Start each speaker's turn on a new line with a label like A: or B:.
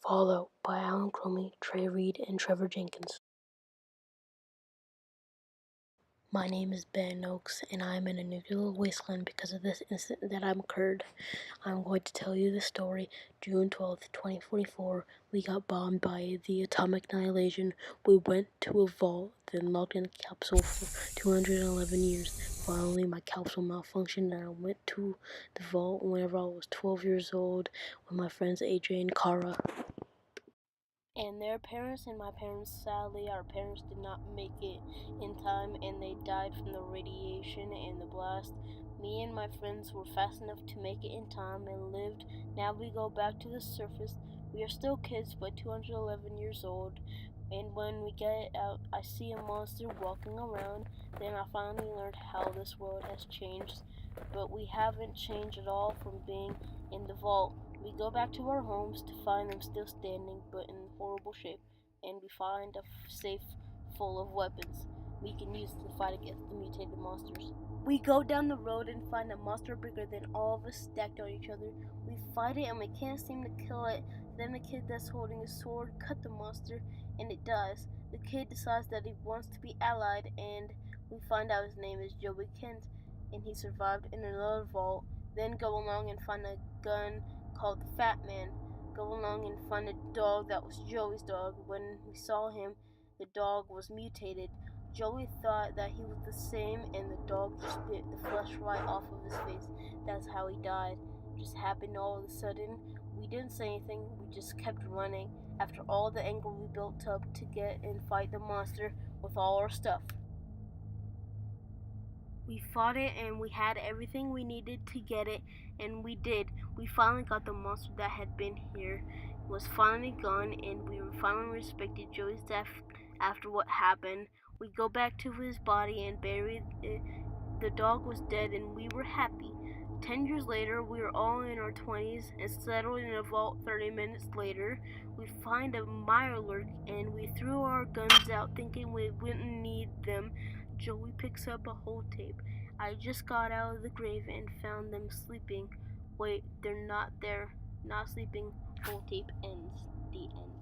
A: Fallout by Allan Cromie, Tre Reid, and Trevor Jenkins. My name is Ben Oakes, and I am in a nuclear wasteland because of this incident that occurred. I'm going to tell you the story. June 12th, 2044, we got bombed by the atomic annihilation. We went to a vault, then locked in a capsule for 211 years. Finally, my capsule malfunctioned, and I went to the vault whenever I was 12 years old with my friends AJ and Kara. And their parents and my parents, sadly, our parents did not make it in time and they died from the radiation and the blast. Me and my friends were fast enough to make it in time and lived. Now we go back to the surface. We are still kids, but 211 years old. And when we get out, I see a monster walking around. Then I finally learned how this world has changed. But we haven't changed at all from being in the vault. We go back to our homes to find them still standing, but in horrible shape, and we find a safe full of weapons we can use to fight against the mutated monsters. We go down the road and find a monster bigger than all of us stacked on each other. We fight it and we can't seem to kill it. Then the kid that's holding a sword cut the monster, and it dies. The kid decides that he wants to be allied, and we find out his name is Joey Kent, and he survived in another vault. Then go along and find a gun called the Fat Man. Go along and find a dog that was Joey's dog. When we saw him, the dog was mutated. Joey thought that he was the same, and the dog just bit the flesh right off of his face. That's how he died. It just happened all of a sudden. We didn't say anything, we just kept running after all the anger we built up to get and fight the monster with all our stuff. We fought it and we had everything we needed to get it, and we did. We finally got the monster that had been here. It was finally gone, and we finally respected Joey's death after what happened. We go back to his body and bury it. The dog was dead and we were happy. 10 years later, we were all in our 20s and settled in a vault. 30 minutes later, we find a mirelurk and we threw our guns out thinking we wouldn't need them. Joey picks up a whole tape. I just got out of the grave and found them sleeping. Wait, they're not there. Not sleeping. Whole tape ends. The end.